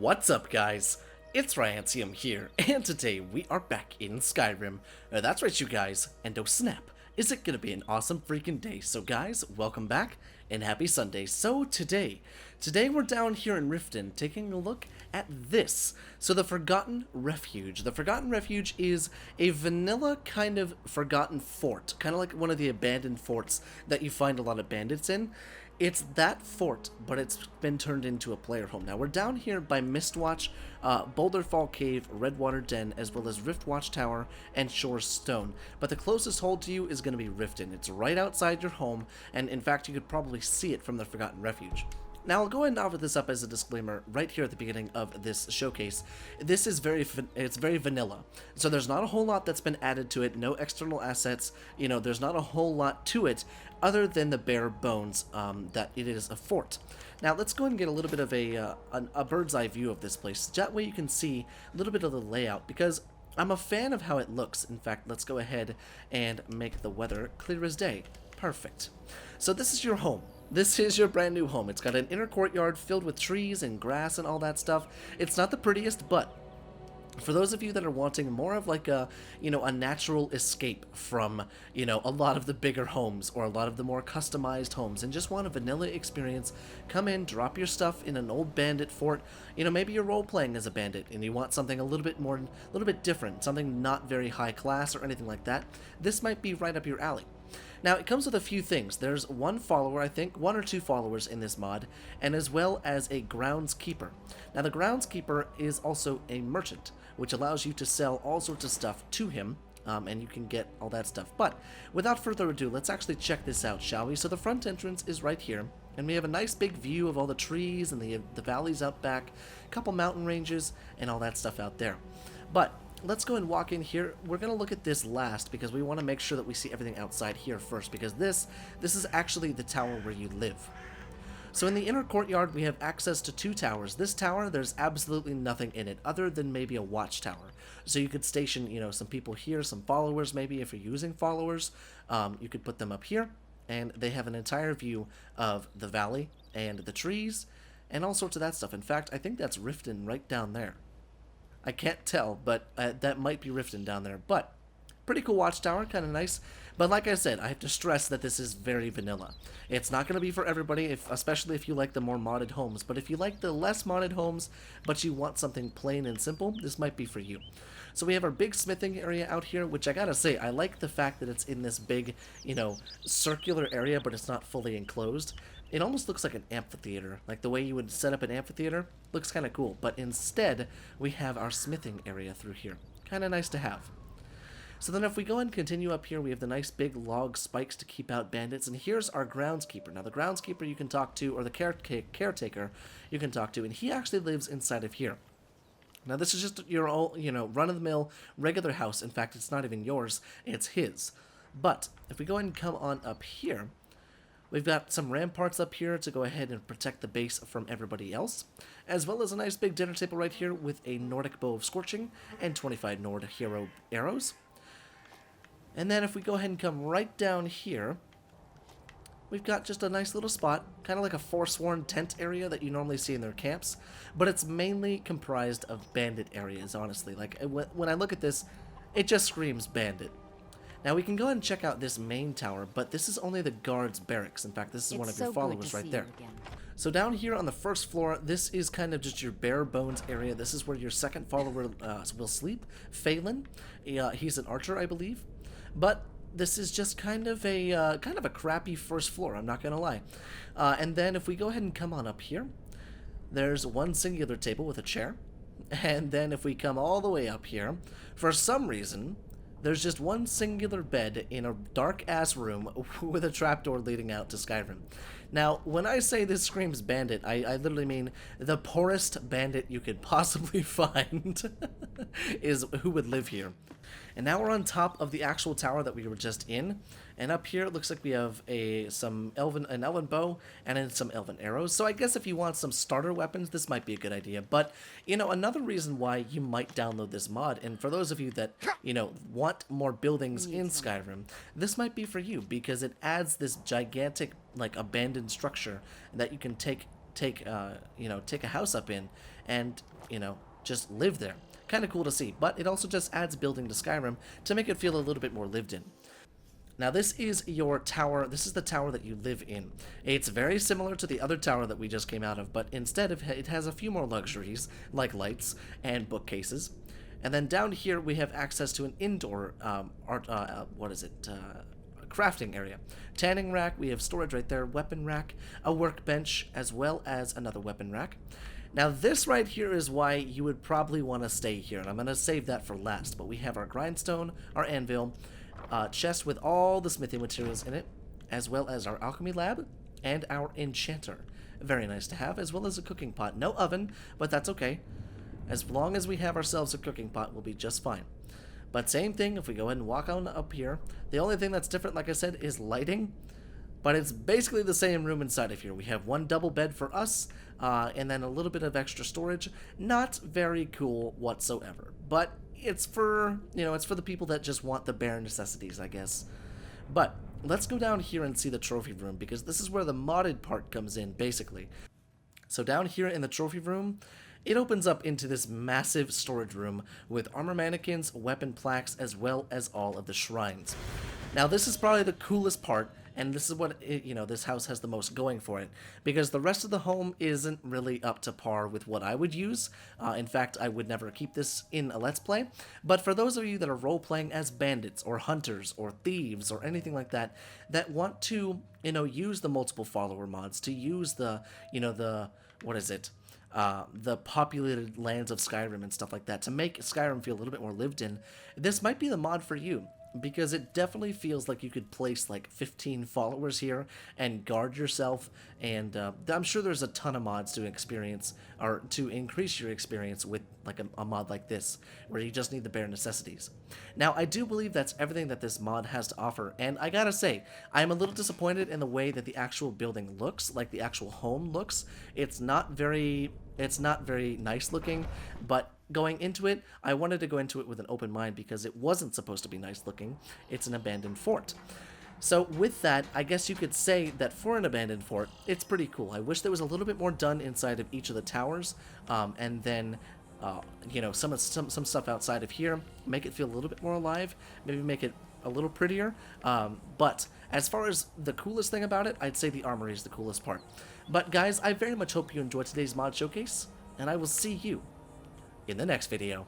What's up, guys? It's Ryantium here, and today we are back in Skyrim. That's right, you guys, and oh snap, is it gonna be an awesome freaking day? So guys, welcome back, and happy Sunday. So today we're down here in Riften, taking a look at this. So the Forgotten Refuge. The Forgotten Refuge is a vanilla kind of forgotten fort, kind of like one of the abandoned forts that you find a lot of bandits in. It's that fort, but it's been turned into a player home. Now, we're down here by Mistwatch, Boulderfall Cave, Redwater Den, as well as Rift Watchtower and Shore's Stone. But the closest hold to you is going to be Riften. It's right outside your home, and in fact, you could probably see it from the Forgotten Refuge. Now, I'll go ahead and offer this up as a disclaimer right here at the beginning of this showcase. This is very vanilla. So there's not a whole lot that's been added to it, no external assets, there's not a whole lot to it other than the bare bones that it is a fort. Now, let's go ahead and get a little bit of a bird's eye view of this place. That way you can see a little bit of the layout, because I'm a fan of how it looks. In fact, let's go ahead and make the weather clear as day. Perfect. So this is your home. This is your brand new home. It's got an inner courtyard filled with trees and grass and all that stuff. It's not the prettiest, but for those of you that are wanting more of like a natural escape from, a lot of the bigger homes or a lot of the more customized homes and just want a vanilla experience, come in, drop your stuff in an old bandit fort. Maybe you're role-playing as a bandit and you want something a little bit different, something not very high class or anything like that. This might be right up your alley. Now, it comes with a few things. There's one follower, I think, one or two followers in this mod, and as well as a Groundskeeper. Now, the Groundskeeper is also a merchant, which allows you to sell all sorts of stuff to him, and you can get all that stuff. But without further ado, let's actually check this out, shall we? So the front entrance is right here, and we have a nice big view of all the trees and the valleys out back, a couple mountain ranges, and all that stuff out there. But let's go and walk in here. We're going to look at this last because we want to make sure that we see everything outside here first, because this is actually the tower where you live. So in the inner courtyard, we have access to two towers. This tower, there's absolutely nothing in it other than maybe a watchtower. So you could station, some people here, some followers maybe. If you're using followers, you could put them up here, and they have an entire view of the valley and the trees and all sorts of that stuff. In fact, I think that's Riften right down there. I can't tell, but that might be Riften down there. But pretty cool watchtower, kind of nice. But like I said, I have to stress that this is very vanilla. It's not going to be for everybody, especially if you like the more modded homes. But if you like the less modded homes, but you want something plain and simple, this might be for you. So we have our big smithing area out here, which I gotta say, I like the fact that it's in this big, circular area, but it's not fully enclosed. It almost looks like an amphitheater, like the way you would set up an amphitheater. Looks kind of cool, but instead, we have our smithing area through here. Kind of nice to have. So then if we go and continue up here, we have the nice big log spikes to keep out bandits, and here's our Groundskeeper. Now the Groundskeeper you can talk to, or the caretaker you can talk to, and he actually lives inside of here. Now this is just your old, run-of-the-mill regular house. In fact, it's not even yours, it's his. But if we go ahead and come on up here, we've got some ramparts up here to go ahead and protect the base from everybody else, as well as a nice big dinner table right here with a Nordic bow of scorching and 25 Nord hero arrows. And then if we go ahead and come right down here, we've got just a nice little spot, kind of like a Forsworn tent area that you normally see in their camps, but it's mainly comprised of bandit areas, honestly. Like, when I look at this, it just screams bandit. Now, we can go ahead and check out this main tower, but this is only the guards' barracks. In fact, this is one of your followers right there. So down here on the first floor, this is kind of just your bare bones area. This is where your second follower will sleep, Phelan. He's an archer, I believe. But this is just kind of a crappy first floor, I'm not going to lie. And then if we go ahead and come on up here, there's one singular table with a chair. And then if we come all the way up here, for some reason, there's just one singular bed in a dark-ass room with a trapdoor leading out to Skyrim. Now, when I say this screams bandit, I literally mean the poorest bandit you could possibly find is who would live here. And now we're on top of the actual tower that we were just in, and up here it looks like we have an elven bow and then some elven arrows. So I guess if you want some starter weapons, this might be a good idea. But another reason why you might download this mod, and for those of you that want more buildings in Skyrim, this might be for you, because it adds this gigantic abandoned structure that you can take a house up in and, you know, just live there. Kind of cool to see, but it also just adds building to Skyrim to make it feel a little bit more lived in. Now this is your tower, this is the tower that you live in. It's very similar to the other tower that we just came out of, but instead of it has a few more luxuries, like lights and bookcases. And then down here we have access to an indoor crafting area. Tanning rack, we have storage right there, weapon rack, a workbench, as well as another weapon rack. Now this right here is why you would probably want to stay here, and I'm going to save that for last, but we have our grindstone, our anvil, chest with all the smithing materials in it, as well as our alchemy lab, and our enchanter. Very nice to have, as well as a cooking pot. No oven, but that's okay. As long as we have ourselves a cooking pot, we'll be just fine. But same thing, if we go ahead and walk on up here, the only thing that's different, like I said, is lighting. But it's basically the same room inside of here. We have one double bed for us, and then a little bit of extra storage. Not very cool whatsoever. But it's for, you know, it's for the people that just want the bare necessities, I guess. But let's go down here and see the trophy room, because this is where the modded part comes in, basically. So down here in the trophy room, it opens up into this massive storage room with armor mannequins, weapon plaques, as well as all of the shrines. Now this is probably the coolest part, and this is what, this house has the most going for it, because the rest of the home isn't really up to par with what I would use. In fact, I would never keep this in a Let's Play, but for those of you that are role-playing as bandits, or hunters, or thieves, or anything like that, that want to, use the multiple follower mods, to use the, the populated lands of Skyrim and stuff like that, to make Skyrim feel a little bit more lived in, this might be the mod for you. Because it definitely feels like you could place like 15 followers here and guard yourself, and I'm sure there's a ton of mods to experience, or to increase your experience with like a mod like this, where you just need the bare necessities. Now, I do believe that's everything that this mod has to offer, and I gotta say, I'm a little disappointed in the way that the actual building looks, like the actual home looks. It's not very nice looking, but going into it, I wanted to go into it with an open mind because it wasn't supposed to be nice looking. It's an abandoned fort. So with that, I guess you could say that for an abandoned fort, it's pretty cool. I wish there was a little bit more done inside of each of the towers, and then some stuff outside of here, make it feel a little bit more alive, maybe make it a little prettier. But as far as the coolest thing about it, I'd say the armory is the coolest part. But guys, I very much hope you enjoyed today's mod showcase, and I will see you in the next video.